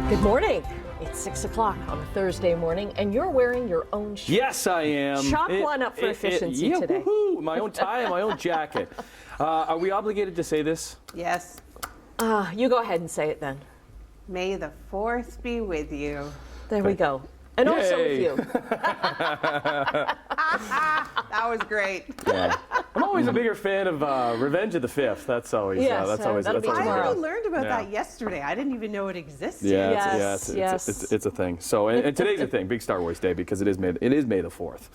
Good morning. It's 6 o'clock on a Thursday morning, and you're wearing your own shirt. Yes, I am. Chalk one up for efficiency yeah, today. Woohoo! My own tie and my own jacket. Are we obligated to say this? Yes. You go ahead and say it then. May the 4th be with you. There we go. And also with Yay. you. That was great. Yeah. I'm always a bigger fan of Revenge of the 5th. That's always Yes, that's that'll always be that's always I tomorrow. only learned about Yeah. that yesterday. I didn't even know it existed. Yeah, Yes, it's a thing. So, and today's a thing, big Star Wars Day, because it is May the 4th.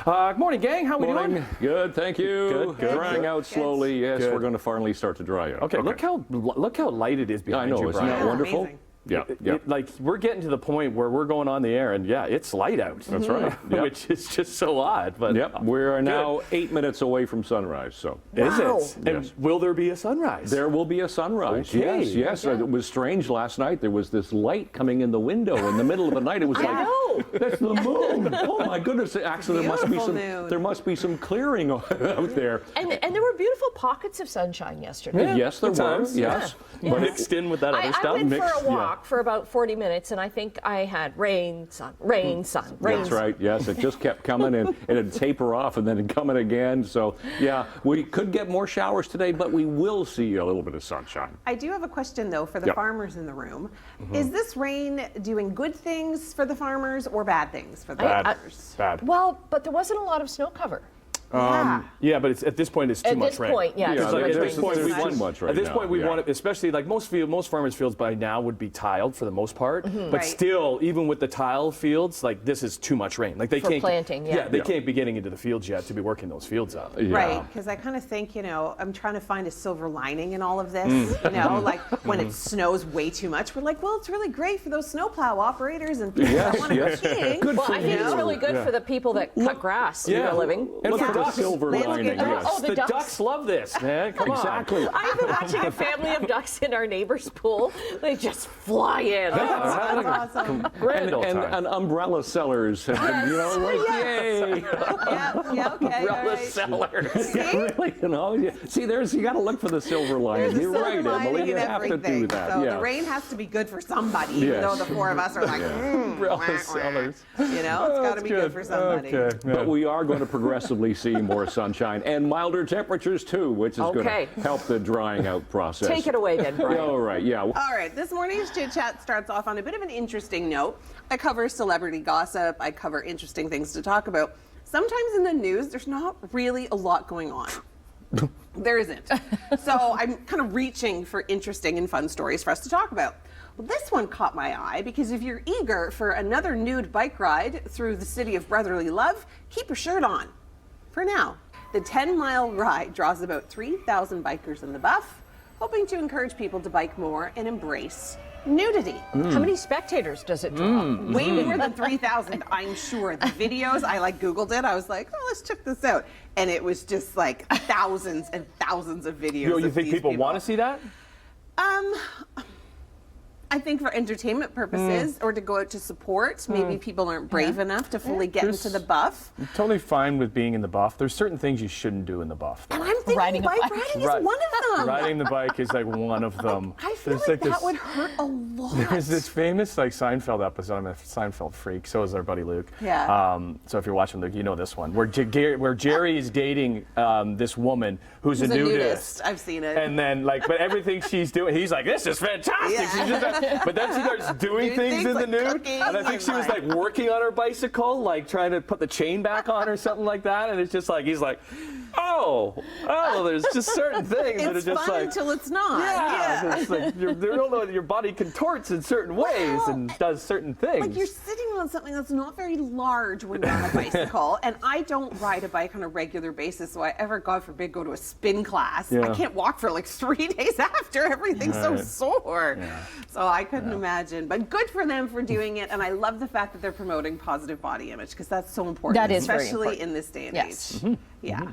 Good morning, gang. How we Morning. doing? Good, thank you. Good. Drying out slowly. Yes, Good. we're going to finally start to dry out. Okay, look how light it is I behind know, you, isn't Brian. that wonderful? Amazing. Yeah, Like, we're getting to the point where we're going on the air, and yeah, it's light out. That's right. Yep. Which is just so odd. But Yep, we are now 8 minutes away from sunrise, so. Is Wow. it? And Yes. will there be a sunrise? There will be a sunrise. Okay. Yes. It was strange last night. There was this light coming in the window in the middle of the night. It was like, know. that's the moon. Oh my goodness! Actually, Beautiful moon. there must be some clearing out there. And there were beautiful pockets of sunshine yesterday. Yeah, Yes, there at were. times. Yes, But mixed in with that other I stuff. went mixed, for a walk for about 40 minutes, and I think I had rain, sun, rain, sun, rain. That's right. Yes, it just kept coming and it'd taper off and then it'd coming again. So yeah, we could get more showers today, but we will see a little bit of sunshine. I do have a question, though, for the Yep. farmers in the room. Is this rain doing good things for the farmers or bad things for the Bad. farmers? Bad. Well, but there wasn't a lot of snow cover. Yeah, but at this point, it's too At much this rain. point, yeah. Yeah, it's too much at rain. this point, we there's want too much right At this now, point, we yeah. want it, especially like most farmers' fields by now would be tiled for the most part. But Right. still, even with the tile fields, like this is too much rain. Like they For can't planting, yeah. they can't be getting into the fields yet to be working those fields up. Yeah. Right, because I kind of think, I'm trying to find a silver lining in all of this. Like when it snows way too much, we're like, well, it's really great for those snowplow operators and people that want to go skiing. Good Well, for I think it's you. really good for the people that cut grass for Yeah. a living. And Look for at the ducks. silver Landscape lining. ducks. Yes. Oh, the The ducks. ducks love this, man. Come Exactly. I've been watching a family of ducks in our neighbor's pool. They just fly in. on. That's awesome. Grand old And time. umbrella sellers have been, like, yay. Yeah, okay. all Umbrella right. sellers. Really, See, you got to look for the silver lining. There's a You're silver right, lining Emily. in You have to everything. do that. So yeah. the rain has to be good for somebody, even Yes. though the four of us are like, Umbrella wah, wah. sellers. It's got to be good for somebody. Okay. But we are going to progressively see more sunshine and milder temperatures too, which is going Okay. to help the drying out process. Take it away then, Brian. All right, yeah. All right, this morning's chit chat starts off on a bit of an interesting note. I cover celebrity gossip, I cover interesting things to talk about. Sometimes in the news, there's not really a lot going on. There isn't. So I'm kind of reaching for interesting and fun stories for us to talk about. Well, this one caught my eye because if you're eager for another nude bike ride through the city of brotherly love, keep your shirt on. For now. The 10-mile ride draws about 3,000 bikers in the Buff, hoping to encourage people to bike more and embrace nudity. How many spectators does it draw? Way more than 3,000, I'm sure. The videos, I Googled it. I was like, oh, let's check this out. And it was just like thousands and thousands of videos. You of think these people want to see that? I think for entertainment purposes or to go out to support, maybe people aren't brave enough to fully get into the Buff. I'm totally fine with being in the Buff. There's certain things you shouldn't do in the Buff. And I'm thinking Riding a bike bike. riding is Right. one of them. Riding the bike is like one of them. I feel There's like that this- would hurt a lot. There's this famous Seinfeld episode. I'm a Seinfeld freak. So is our buddy Luke. Yeah. So if you're watching Luke, you know this one where Jerry is dating this woman who's a Who's a nudist. nudist. I've seen it. And then but everything she's doing, he's like, this is fantastic. Yeah. She's just, but then she starts doing Doing things things in the like nude. cooking And I think and she was like working on her bicycle, like trying to put the chain back on or something like that. And it's just like he's like, oh, there's just certain things that are It's just fun like. until it's not. Yeah, it's like you don't know that your body contorts in certain ways and does certain things. Like you're sitting on something that's not very large when you're on a bicycle, and I don't ride a bike on a regular basis, so I ever, God forbid, go to a spin class. Yeah. I can't walk for like 3 days after. Everything's so Right. sore. Yeah. So I couldn't imagine. But good for them for doing it, and I love the fact that they're promoting positive body image because that's so important, That is very especially important. in this day and Yes. age. Yeah.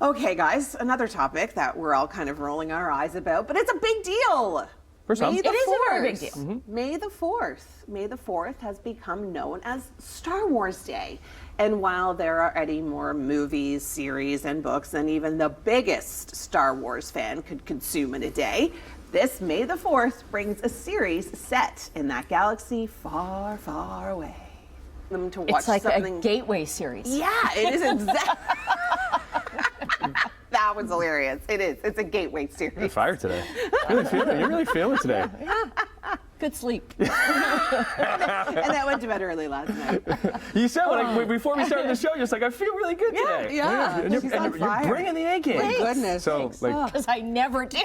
Okay, guys, another topic that we're all kind of rolling our eyes about, but it's a big deal. For some. May the It is a very big 4th. deal. May the 4th. May the 4th has become known as Star Wars Day. And while there are already more movies, series, and books than even the biggest Star Wars fan could consume in a day, This May the 4th brings a series set in that galaxy far, far away. Them to watch It's like something. a gateway series. Yeah, it is exactly. That was hilarious. It is. It's a gateway series. Fire today. You're really feeling it today. Good sleep. And I went to bed early last night. You said before we started the show, you're just like, I feel really good today. Yeah. And you're, She's on you're fire. bringing the A game. Thank goodness. So, Because I never do.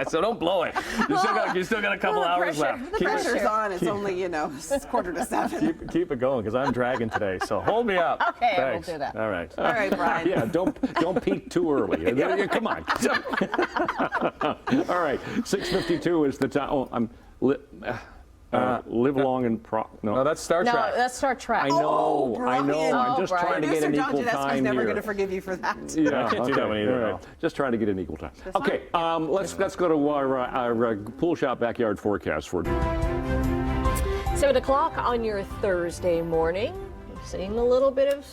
so don't blow it. You still got a couple the hours pressure. left. The Keep it- Pressure's on. It's only, it's 6:45. Keep it going, because I'm dragging today. So hold me up. Okay, I will Thanks. do that. All right. All right, Brian. Yeah, don't peak too early. Come on. All right, 6:52 is the time. Oh, live long and No, that's Star No, Trek. that's Star Trek. I know. Brian. I'm just Brian. trying to get Producer an John equal Tedesco's time never here. going to forgive you for that. Yeah, I can't do that one either, all right. Just trying to get an equal time. Okay, let's go to our pool shop backyard forecast for. 7 o'clock on your Thursday morning. You're seeing a little bit of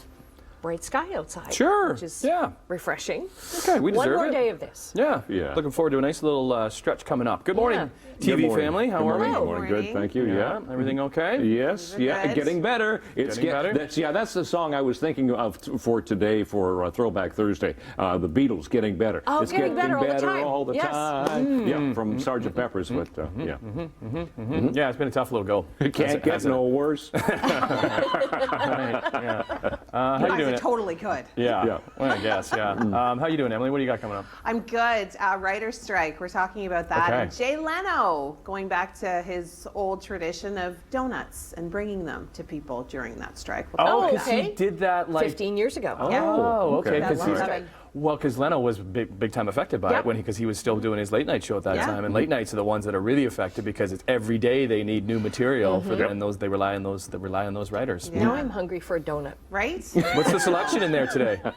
bright sky outside. Sure, Which is yeah. refreshing. Okay, we One deserve more it. day of this. Yeah. Yeah. Looking forward to a nice little stretch coming up. Good morning, TV Good morning. family. How Good are we? morning. Hello. Good morning. Good, thank you. Yeah. Everything okay? Yes, yeah, good. getting better. It's Getting better? That's the song I was thinking of for today for Throwback Thursday. The Beatles, Getting Better. Oh, it's getting better all the time. Yes. time. Yeah, from Sgt. Pepper's, but yeah. Yeah, it's been a tough little go. It can't get no worse. How you Guys, doing? it totally could. Yeah. Yeah. Well, I guess. Yeah. How you doing, Emily? What do you got coming up? I'm good. Writer's strike. We're talking about that. Okay. And Jay Leno going back to his old tradition of donuts and bringing them to people during that strike. Oh, because okay. he did that like 15 years ago. Oh, Yeah. okay. That 'Cause long he's- time. Well, because Leno was big time affected by Yep. it because he was still doing his late night show at that Yeah. time, and late nights are the ones that are really affected because it's every day they need new material for them, and they rely on those writers. Now I'm hungry for a donut. Right? What's the selection in there today? They're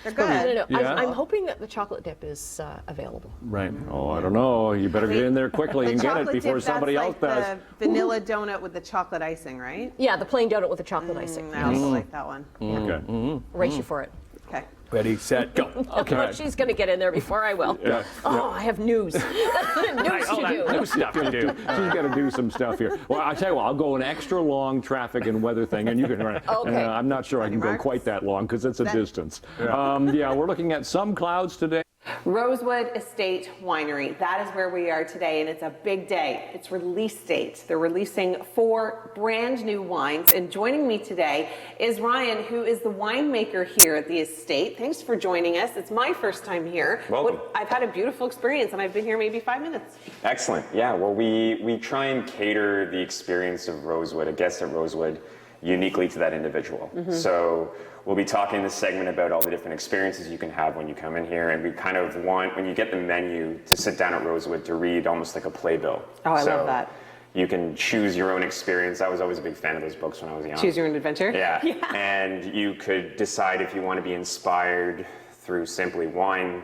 I good. don't know. Yeah. I'm hoping that the chocolate dip is available. Right. Oh, I don't know. You better get in there quickly The and get it chocolate before dip, somebody that's else like does. the vanilla donut with the chocolate icing, right? Yeah, the plain donut with the chocolate icing. I also like that one. Okay. Race you for it. Okay. Ready, set, go. Okay. But she's going to get in there before I will. Yeah. Oh, I have news. News to do. New stuff to do. She's got to do some stuff here. Well, I tell you what, I'll go an extra long traffic and weather thing, and you can run. Okay. I'm not sure I can go marks? quite that long because it's a That- distance. Yeah, we're looking at some clouds today. Rosewood Estate Winery. That is where we are today, and it's a big day. It's release date. They're releasing 4 brand new wines, and joining me today is Ryan, who is the winemaker here at the estate. Thanks for joining us. It's my first time here. Welcome. I've had a beautiful experience, and I've been here maybe 5 minutes. Excellent. Yeah, well, we try and cater the experience of Rosewood, a guest at Rosewood, uniquely to that individual. So we'll be talking in this segment about all the different experiences you can have when you come in here, and we kind of want, when you get the menu, to sit down at Rosewood to read almost like a playbill. Oh, I love that. You can choose your own experience. I was always a big fan of those books when I was young. Choose your own adventure. Yeah. And you could decide if you want to be inspired through simply wine,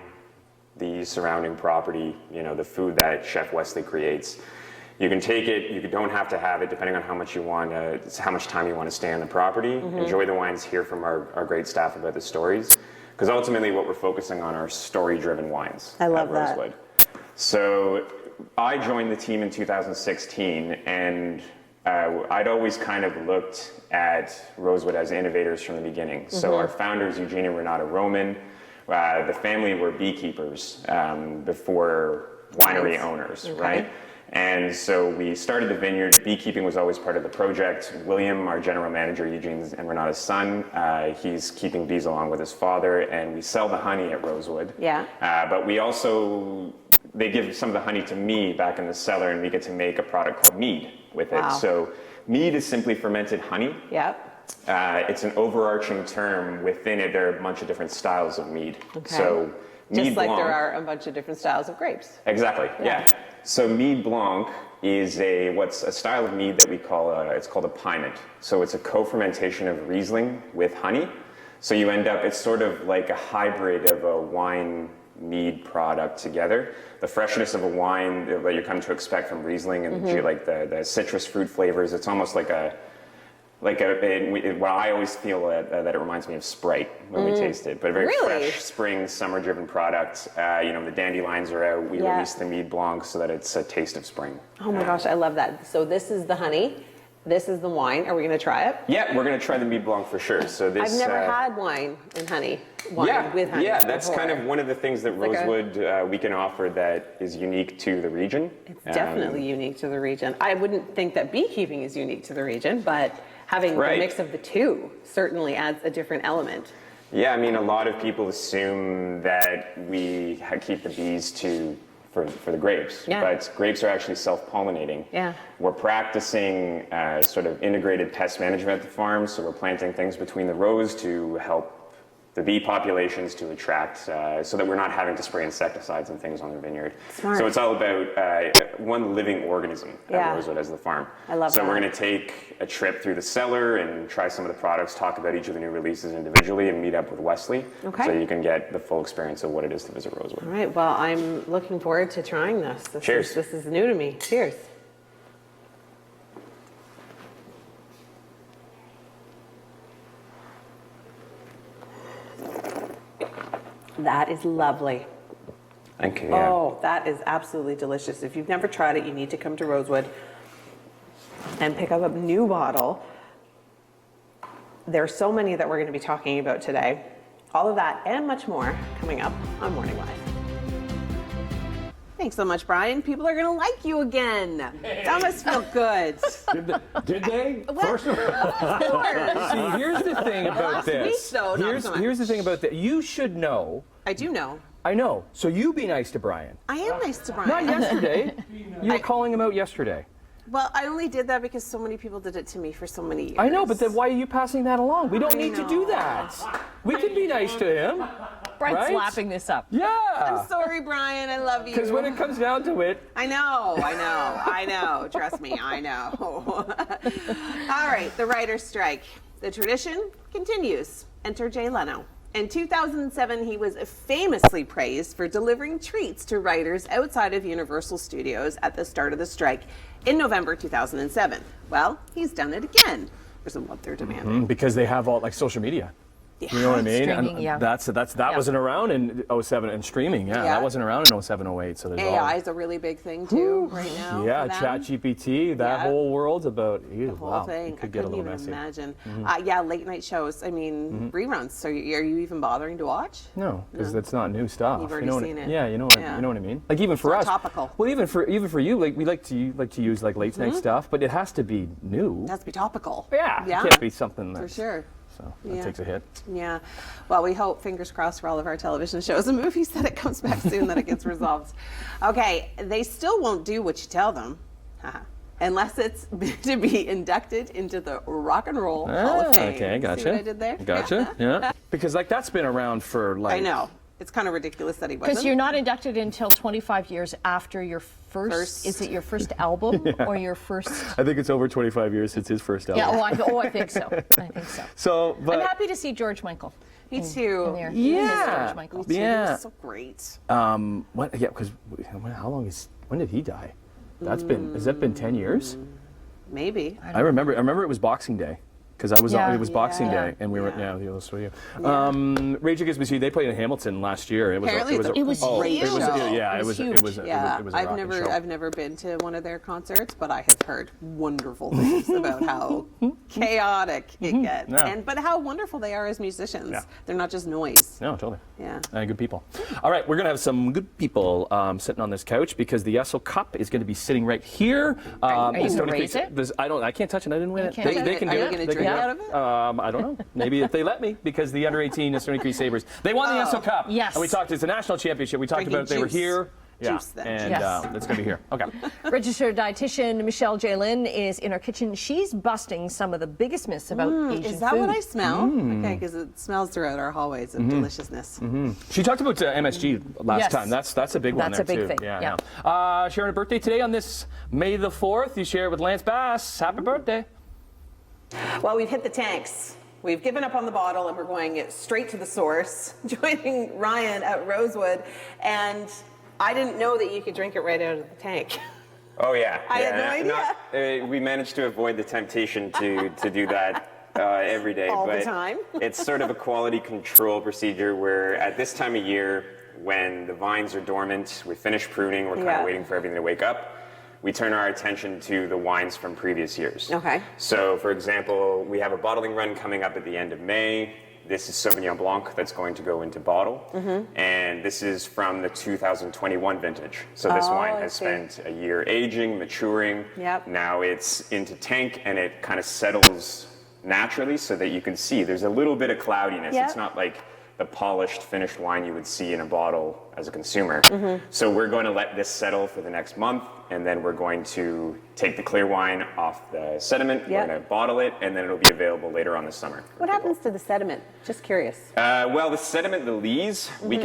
the surrounding property, the food that Chef Wesley creates. You can take it, you don't have to have it, depending on how much you want, how much time you want to stay on the property. Enjoy the wines, hear from our great staff about the stories. Because ultimately what we're focusing on are story-driven wines I love at that. Rosewood. So I joined the team in 2016, and I'd always kind of looked at Rosewood as innovators from the beginning. So our founders, Eugene and Renata Roman, the family were beekeepers before winery owners, right? And so we started the vineyard. Beekeeping was always part of the project. William, our general manager, Eugene's and Renata's son, he's keeping bees along with his father, and we sell the honey at Rosewood. Yeah. But we also, they give some of the honey to me back in the cellar, and we get to make a product called mead with it. Wow. So mead is simply fermented honey. Yep. It's an overarching term. Within it, there are a bunch of different styles of mead. Okay. So mead Just like blanc, there are a bunch of different styles of grapes. Exactly. Yeah. So mead blanc is what's a style of mead that we call it's called a piment. So it's a co-fermentation of Riesling with honey. So you end up, it's sort of like a hybrid of a wine mead product together. The freshness of a wine that you come to expect from Riesling and like the citrus fruit flavors. It's almost like Like well, I always feel that it reminds me of Sprite when we taste it, but a very Really? fresh spring, summer-driven product. The dandelions are out. We released the Mead Blanc so that it's a taste of spring. Oh my gosh, I love that. So this is the honey. This is the wine. Are we going to try it? Yeah, we're going to try the Mead Blanc for sure. So this. I've never had wine and honey. Wine with honey. Yeah, that's before. kind of one of the things that like a- Rosewood we can offer that is unique to the region. It's definitely unique to the region. I wouldn't think that beekeeping is unique to the region, but having Right. a mix of the two certainly adds a different element. Yeah, I mean, a lot of people assume that we keep the bees for the grapes, Yeah. but grapes are actually self-pollinating. Yeah. We're practicing sort of integrated pest management at the farm, so we're planting things between the rows to help the bee populations to attract, so that we're not having to spray insecticides and things on the vineyard. Smart. So it's all about one living organism Yeah. at Rosewood as the farm. I love so that. we're going to take a trip through the cellar and try some of the products, talk about each of the new releases individually, and meet up with Wesley, Okay. so you can get the full experience of what it is to visit Rosewood. All right, well, I'm looking forward to trying this. Cheers. This is new to me. Cheers. That is lovely. Thank you. Yeah. Oh, that is absolutely delicious. If you've never tried it, you need to come to Rosewood and pick up a new bottle. There are so many that we're going to be talking about today. All of that and much more coming up on Morning Live. Thanks so much, Brian. People are going to like you again. That must feel good. Did they? First of Of course. See, here's the thing about Last week, this. though, not so much. Here's the thing about that. You should know. I do know. I know. So you be nice to Brian. I am nice to Brian. Not yesterday. You were calling him out yesterday. Well, I only did that because so many people did it to me for so many years. I know, but then why are you passing that along? We don't I need to do know. that. We can be nice to him. Brian's Right? lapping this up. I'm Yeah. sorry, Brian. I love you. Because when it comes down to it, I know. Trust me, I know. All right, the writer's strike. The tradition continues. Enter Jay Leno. In 2007, he was famously praised for delivering treats to writers outside of Universal Studios at the start of the strike in November 2007. Well, he's done it again. There's what they're demanding. because they have all like social media. You know what I mean? Streaming, And yeah. That wasn't around in 07 and streaming. Yeah, Yeah. that wasn't around in 07, 08. So there's AI all. is a really big thing too right now. Yeah, for them. ChatGPT, that Yeah. whole world's about you. The whole Wow, thing. it could I get a couldn't little even messy. imagine. Yeah, late night shows. I mean, reruns. So are you even bothering to watch? No, because that's not new stuff. You've already you know seen it. Yeah, you know what Yeah. you know what I mean. Like even for not us, topical. Well, even for you, like we like to use like late night stuff, but it has to be new. It has to be topical. Yeah, Yeah. it can't be something For that's sure. So that Yeah. takes a hit. Yeah. Well, we hope, fingers crossed, for all of our television shows and movies that it comes back soon, that it gets resolved. Okay, they still won't do what you tell them, unless it's to be inducted into the Rock and Roll Hall of Fame. Okay, gotcha. See what I did there? Gotcha. Yeah. Because like that's been around for like. I know. It's kind of ridiculous that he wasn't. Because you're not inducted until 25 years after your first. Is it your first album or your first? I think it's over 25 years since his first album. Yeah. I think so. I think so. So, but I'm happy to see George Michael. Me too. In there. Yeah. George Michael. Me too. Yeah. He was so great. what? Yeah, because how long is? When did he die? Has that been 10 years? Maybe. I remember it was Boxing Day. Because I was Yeah. it was Boxing Yeah. Day, and we were Yeah. yeah, so you. Rage Against the Machine, they played in Hamilton last year. It was Apparently it was it was oh, great it was show. yeah, It was huge. it was a Yeah, rocking show. I've never been to one of their concerts, but I have heard wonderful things about how chaotic it gets, Yeah. but how wonderful they are as musicians. Yeah. They're not just noise. No, totally. Yeah. Good people. All right, we're gonna have some good people sitting on this couch because the Esso Cup is gonna be sitting right here. Are you gonna Stony raise Creek- it? this- I can't touch it. I didn't win it. can't touch They it? can Are do you it. gonna They drink can do out of it? I don't know. Maybe if they let me, because the under 18 Stony Creek Sabres, they won the Esso Cup. Yes. And we talked. It's a national championship. We talked Drinking about it. They were juice. here. Yeah. Juice then. And Yes. it's gonna be here. Okay. Registered dietitian Michelle J. Lynn is in our kitchen. She's busting some of the biggest myths about Asian Is that food. what I smell? Okay, because it smells throughout our hallways of deliciousness. She talked about MSG last Yes. time. That's a big one That's there a big too. thing, Yeah. yeah. Sharing a birthday today on this May the 4th. You share it with Lance Bass. Happy birthday. Well, we've hit the tanks. We've given up on the bottle and we're going straight to the source, joining Ryan at Rosewood. And I didn't know that you could drink it right out of the tank. Oh yeah. I had yeah. no idea. We managed to avoid the temptation to do that every day. All the but time. It's sort of a quality control procedure where at this time of year, when the vines are dormant, we finish pruning, we're kind of waiting for everything to wake up. We turn our attention to the wines from previous years. Okay. So, for example, we have a bottling run coming up at the end of May. This is Sauvignon Blanc that's going to go into bottle. And this is from the 2021 vintage. So this wine has spent a year aging, maturing. Yep. Now it's into tank and it kind of settles naturally so that you can see there's a little bit of cloudiness. Yep. It's not like the polished, finished wine you would see in a bottle as a consumer. So we're going to let this settle for the next month, and then we're going to take the clear wine off the sediment, we're going to bottle it, and then it'll be available later on this summer. What happens to the sediment? Just curious. Well, the sediment, the lees, we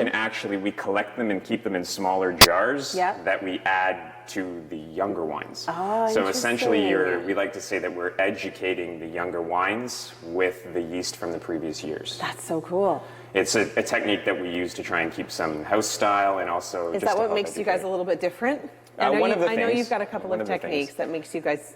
collect them and keep them in smaller jars that we add to the younger wines. So essentially, we like to say that we're educating the younger wines with the yeast from the previous years. That's so cool. It's a technique that we use to try and keep some house style and also Is just that to what help makes you guys educate. a little bit different? One of the I know things- you've got a couple one of of the things. techniques that makes you guys,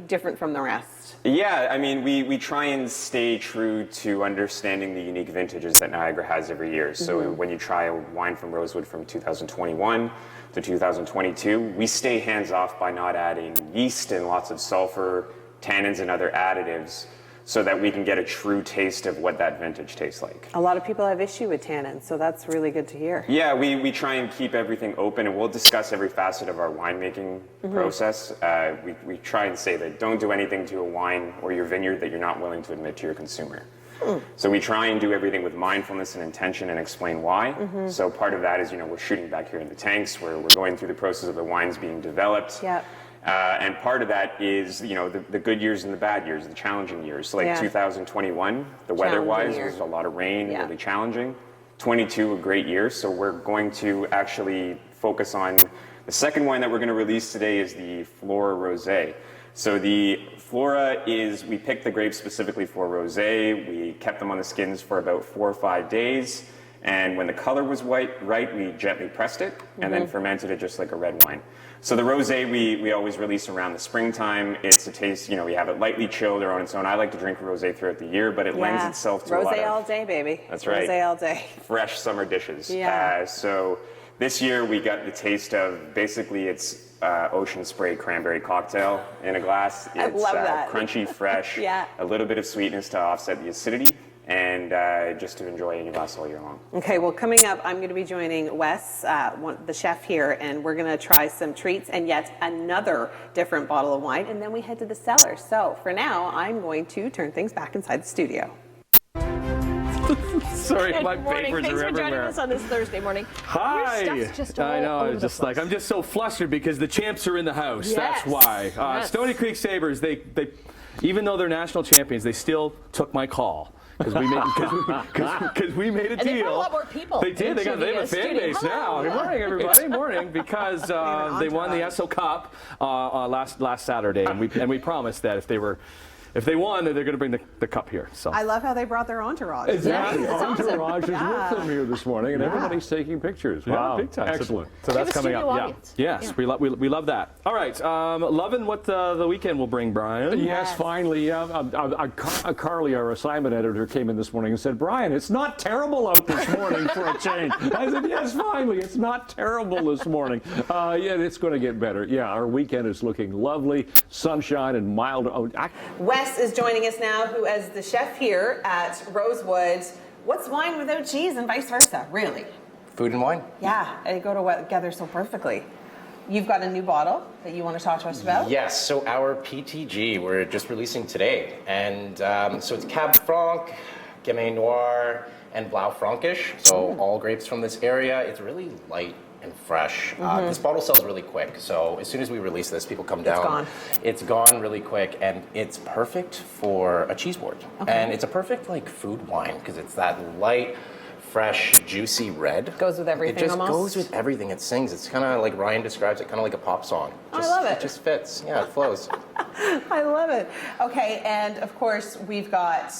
different from the rest. Yeah, I mean, we try and stay true to understanding the unique vintages that Niagara has every year. So when you try a wine from Rosewood from 2021 to 2022, we stay hands off by not adding yeast and lots of sulfur, tannins, and other additives so that we can get a true taste of what that vintage tastes like. A lot of people have issue with tannins, so that's really good to hear. Yeah, we try and keep everything open, and we'll discuss every facet of our winemaking process. We try and say that don't do anything to a wine or your vineyard that you're not willing to admit to your consumer. So we try and do everything with mindfulness and intention and explain why. So part of that is, we're shooting back here in the tanks where we're going through the process of the wines being developed. Yep. And part of that is, the good years and the bad years, the challenging years. So like 2021, the weather-wise, year. was a lot of rain, really challenging. 22, a great year. So we're going to actually focus on the second wine that we're going to release today is the Flora Rosé. So the Flora is, we picked the grapes specifically for rosé. We kept them on the skins for about 4 or 5 days. And when the color was right, we gently pressed it and then fermented it just like a red wine. So the rosé we always release around the springtime. It's a taste, we have it lightly chilled or on its own. I like to drink rosé throughout the year, but it lends itself to a lot Rosé of all day, baby. That's right. Rosé all day. fresh summer dishes. Yeah. So this year we got the taste of, basically it's ocean spray cranberry cocktail in a glass. It's I love that. Crunchy, fresh, Yeah. a little bit of sweetness to offset the acidity, and just to enjoy in your glass all year long. Okay, well, coming up, I'm going to be joining Wes, the chef here, and we're going to try some treats and yet another different bottle of wine, and then we head to the cellar. So for now, I'm going to turn things back inside the studio. Sorry, Good my morning. papers Thanks are for joining everywhere. us on this Thursday morning. Hi. Your stuff's just all I know. over I'm the just place. I'm just so flustered because the champs are in the house. That's Yes. why. Yes. Stony Creek Sabres. They even though they're national champions, they still took my call. Because we made a deal. And they brought a lot more people. They did. They have a fan studio. base now. Good morning, everybody. Morning. Because they won the SO Cup last Saturday, and we promised that if they won, they're going to bring the cup here. So. I love how they brought their entourage. Exactly. that's awesome. Entourage is with them here this morning, and everybody's taking pictures. Wow, big time. Excellent. So that's We have a coming up. studio Yeah. audience. Yes, Yeah. we love that. All right, loving what the weekend will bring, Brian. Yes, finally. Carly, our assignment editor, came in this morning and said, Brian, it's not terrible out this morning for a change. I said, yes, finally, it's not terrible this morning. Yeah, it's going to get better. Yeah, our weekend is looking lovely, sunshine and mild. Wes is joining us now, who is the chef here at Rosewood. What's wine without cheese and vice versa, really? Food and wine? Yeah, they go together so perfectly. You've got a new bottle that you want to talk to us about? Yes, so our PTG, we're just releasing today. And so it's Cab Franc, Gamay Noir, and Blau Frankish. So all grapes from this area. It's really light and fresh. This bottle sells really quick. So as soon as we release this, people come down. gone. It's gone really quick, and it's perfect for a cheese board. Okay. And it's a perfect food wine because it's that light, fresh, juicy red. Goes with everything It just almost. goes with everything. It sings. It's kind of like Ryan describes it, kind of like a pop song. I love it. It just fits. Yeah, it flows. I love it. Okay, and of course, we've got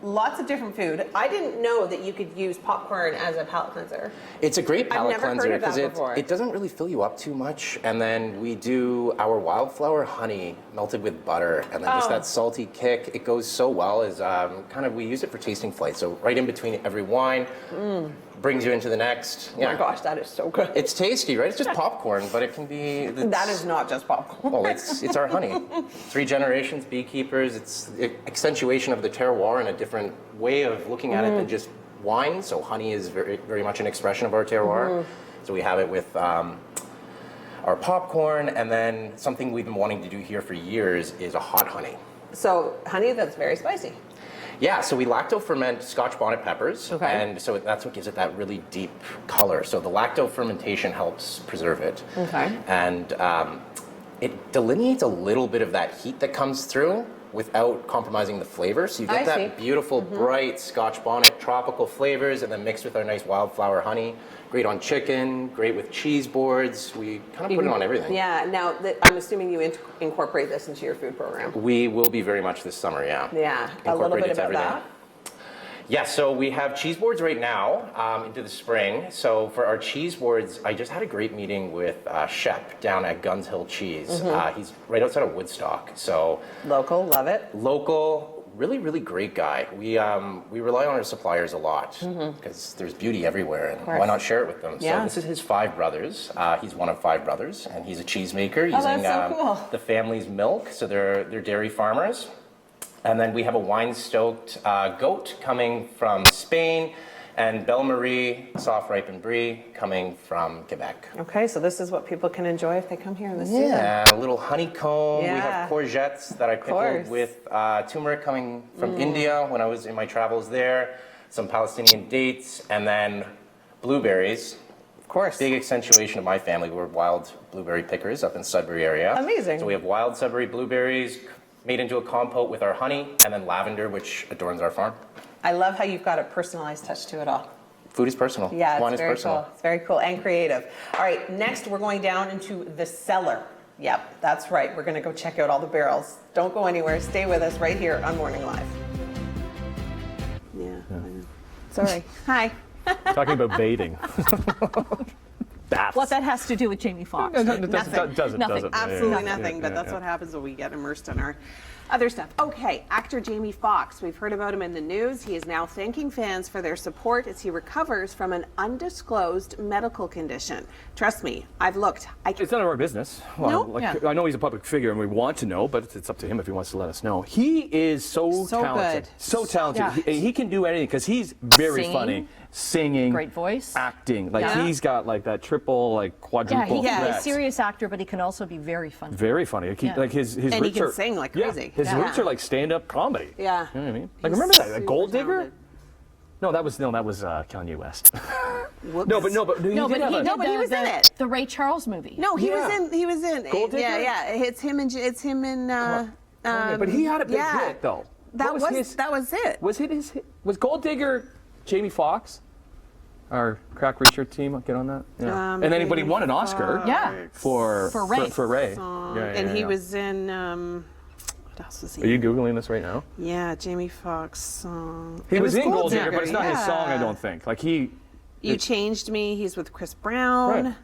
lots of different food. I didn't know that you could use popcorn as a palate cleanser. It's a great palate never heard cleanser of that because before. it doesn't really fill you up too much. And then we do our wildflower honey melted with butter, and then just that salty kick. It goes so well as we use it for tasting flights. So right in between every wine, brings you into the next. Oh my gosh, that is so good. It's tasty, right? It's just popcorn, but it can be. That is not just popcorn. Well, it's our honey. 3 generations, beekeepers. It's accentuation of the terroir in a different way of looking at it than just wine. So honey is very, very much an expression of our terroir. So we have it with our popcorn, and then something we've been wanting to do here for years is a hot honey. So honey that's very spicy. Yeah, so we lacto ferment Scotch bonnet peppers, Okay. and so that's what gives it that really deep color. So the lacto fermentation helps preserve it. Okay. And it delineates a little bit of that heat that comes through without compromising the flavor. So you get I that see. beautiful, bright Scotch bonnet tropical flavors, and then mixed with our nice wildflower honey. Great on chicken, great with cheese boards. We kind of put it on everything. Yeah, now I'm assuming you incorporate this into your food program. We will be very much this summer, yeah. Yeah, a little Incorporate bit it to about everything. that. Yeah, so we have cheese boards right now into the spring. So for our cheese boards, I just had a great meeting with Shep down at Guns Hill Cheese. He's right outside of Woodstock. So Local, love it. local, really, really great guy. We rely on our suppliers a lot because there's beauty everywhere, and why not share it with them? Yeah. So this is his 5 brothers. He's one of 5 brothers, and he's a cheesemaker using that's so cool. the family's milk. So they're dairy farmers. And then we have a wine-stoked goat coming from Spain, and Belle Marie soft ripened brie coming from Quebec. Okay, so this is what people can enjoy if they come here in the season. Yeah, a little honeycomb. We Yeah. have courgettes that I course. pickled with turmeric coming from India when I was in my travels there. Some Palestinian dates, and then blueberries. Of course. Big accentuation of my family. We're wild blueberry pickers up in Sudbury area. Amazing. So we have wild Sudbury blueberries made into a compote with our honey, and then lavender, which adorns our farm. I love how you've got a personalized touch to it all. Food is personal. Yeah, Wine it's is very personal. cool. It's very cool and creative. All right, next we're going down into the cellar. Yep, that's right. We're going to go check out all the barrels. Don't go anywhere. Stay with us right here on Morning Live. Yeah. Sorry. Hi. Talking about baiting. Baths. What that has to do with Jamie Foxx? Doesn't. Nothing. Absolutely Yeah, nothing, but yeah, that's yeah. what happens when we get immersed in our other stuff. Okay, actor Jamie Foxx. We've heard about him in the news. He is now thanking fans for their support as he recovers from an undisclosed medical condition. Trust me, I've looked. It's none of our business. Well, No? Yeah. I know he's a public figure and we want to know, but it's up to him if he wants to let us know. He is so talented. good. So talented. Yeah. He can do anything because he's very Singing. funny. Singing. Great voice. Acting. Like Yeah. he's got like that triple, like quadruple He's a threat. serious actor, but he can also be very funny. Very funny. Like, Yeah. like his And he roots can are, sing like yeah, crazy. his Yeah. roots are like stand-up comedy. Yeah. You know what I mean? Like He's remember that super Gold Digger? talented. No, that was Kanye West. Whoops. no, but he No, did but have he a- did No, but he was in it. the Ray Charles movie. No, he Yeah. was in. Gold Digger? Yeah. It's him and but he had a big yeah. hit though. That What was his- it. Was it his hit? Was Gold Digger Jamie Foxx? Our crack research team get on that? Yeah. And then but he won an Oscar Yeah. for Ray. For Ray. And he was in what else was he? Are you Googling this right now? Yeah, Jamie Foxx song. He It was in Gold Digger, but it's not his yeah. song, I don't think. Like he You Changed Me. He's with Chris Brown. Right.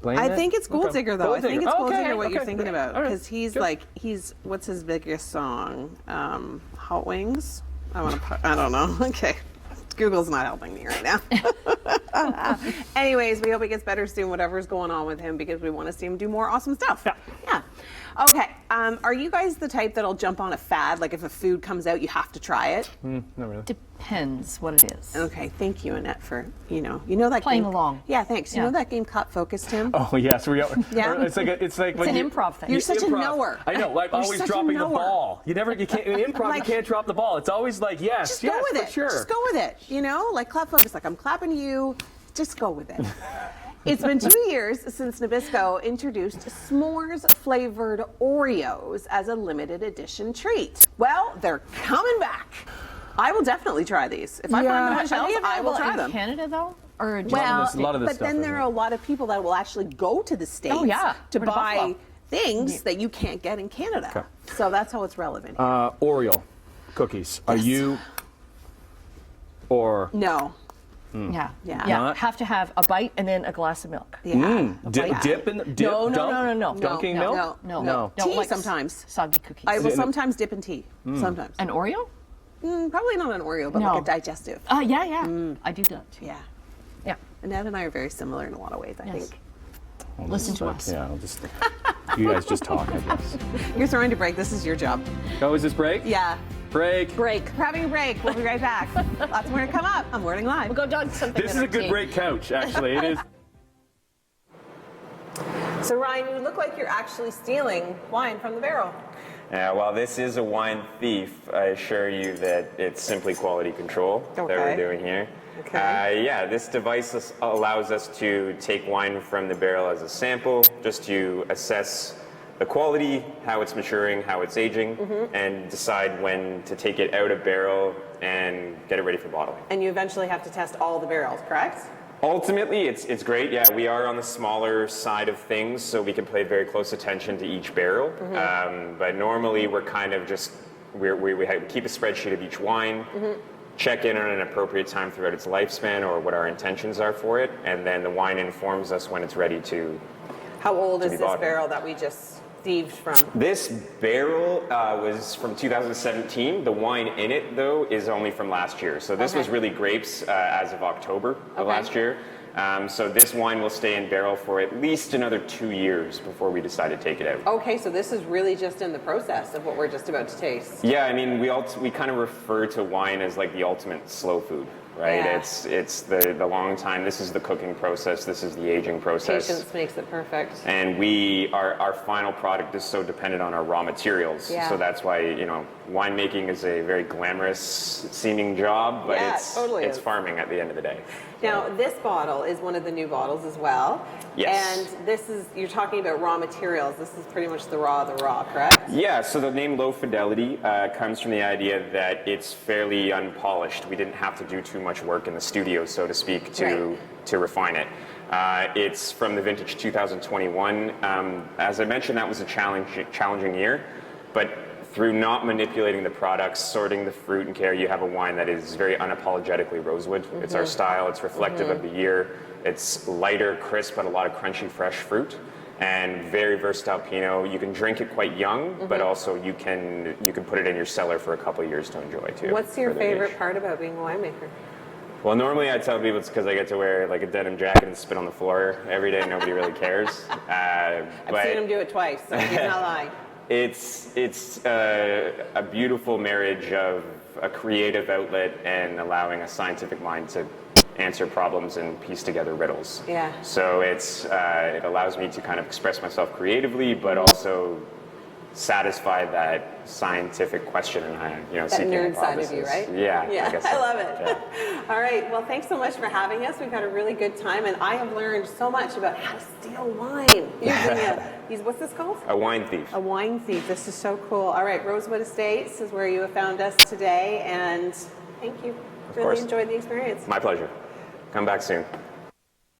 Blame I it? think it's Gold Okay. Digger though. Gold I think Digger. it's Gold Okay, Digger what you're okay, thinking great. about All right. because he's what's his biggest song? Hot Wings. I don't know. Okay. Google's not helping me right now. Anyways, we hope he gets better soon, whatever's going on with him, because we want to see him do more awesome stuff. Yeah. Okay. Are you guys the type that'll jump on a fad? Like if a food comes out, you have to try it? Not really. Depends what it is. Okay. Thank you, Annette, for, you know that Playing game. along. Yeah, thanks. You Yeah. know that game Caught Focused Him? Oh yes, we are. Yeah. It's like when an you, improv thing. You're such a improv. knower. I know, like You're always such a dropping the knower. ball. You can't in improv. Like- you can't drop the ball. It's always like yes, Just yes, go with for it. sure. Just go with it. You know, like clap focus. Like I'm clapping you. Just go with it. It's been 2 years since Nabisco introduced s'mores flavored Oreos as a limited edition treat. Well, they're coming back. I will definitely try these. If I find them on Are shelves, they I will available try in them. Canada though, or just Well, a lot of this but stuff then is there it. are a lot of people that will actually go to the States Over to to buy Buffalo. things that you can't get in Canada. Okay. So that's how it's relevant. Oreo. cookies. Are you, or No. Yeah. Yeah. Not? Have to have a bite and then a glass of milk. Yeah. dip in the dip? No, no, dunk? no, no, no. Dunking No, milk? no, No. Tea Don't like sometimes. Soggy cookies. I will it- sometimes dip in tea. Sometimes. An Oreo? Probably not an Oreo, but No. like a digestive. Yeah, yeah. I do that too. Yeah. Yeah. Annette and I are very similar in a lot of ways, I Yes. think. Listen to us. Yeah, I'll just, you guys just talk, I guess. You're throwing to break. This is your job. Oh, is this break? Yeah. Break. Break. We're having a break. We'll be right back. Lots more to come up on Morning Live. We'll go dog something. This in is our a good tea. break couch, actually. It is. So Ryan, you look like you're actually stealing wine from the barrel. Yeah, while this is a wine thief, I assure you that it's simply quality control that Okay. we're doing here. Okay. Yeah, this device allows us to take wine from the barrel as a sample, just to assess the quality, how it's maturing, how it's aging, and decide when to take it out of barrel and get it ready for bottling. And you eventually have to test all the barrels, correct? Ultimately, it's great. Yeah, we are on the smaller side of things, so we can pay very close attention to each barrel. But normally, we're kind of just we keep a spreadsheet of each wine, check in on an appropriate time throughout its lifespan or what our intentions are for it, and then the wine informs us when it's ready to. How old To is be this bottled. barrel that we just thieved from? This barrel was from 2017. The wine in it, though, is only from last year. So this was really grapes as of October of last year. So this wine will stay in barrel for at least another 2 years before we decide to take it out. Okay, so this is really just in the process of what we're just about to taste. Yeah, I mean, we kind of refer to wine as like the ultimate slow food, right? Yeah. It's the long time. This is the cooking process. This is the aging process. Patience makes it perfect. And our final product is so dependent on our raw materials. Yeah. So that's why, winemaking is a very glamorous seeming job, but Yeah, it's it totally is. farming at the end of the day. Now, this bottle is one of the new bottles as well. Yes. And this is, you're talking about raw materials. This is pretty much the raw, correct? Yeah, so the name Low Fidelity comes from the idea that it's fairly unpolished. We didn't have to do too much work in the studio, so to speak, to refine it. It's from the vintage 2021. As I mentioned, that was a challenging year, but through not manipulating the products, sorting the fruit and care, you have a wine that is very unapologetically Rosewood. It's our style, it's reflective of the year. It's lighter, crisp, but a lot of crunchy, fresh fruit. And very versatile Pinot. You can drink it quite young, but also you can put it in your cellar for a couple of years to enjoy too. What's your for the favorite age. part about being a winemaker? Well, normally I tell people it's because I get to wear like a denim jacket and spit on the floor every day. Nobody really cares. I've seen him do it twice, so he's not lying. It's a beautiful marriage of a creative outlet and allowing a scientific mind to answer problems and piece together riddles. Yeah. So it allows me to kind of express myself creatively, but also satisfy that scientific question and That seeking nerd side of you, hypothesis. right? Yeah. Yeah, guess I so. love it. Yeah. All right, well, thanks so much for having us. We've had a really good time, and I have learned so much about how to steal wine using what's this called? A wine thief. A wine thief. This is so cool. All right, Rosewood Estates is where you have found us today, and thank you. Really course. enjoyed the experience. My pleasure. Come back soon.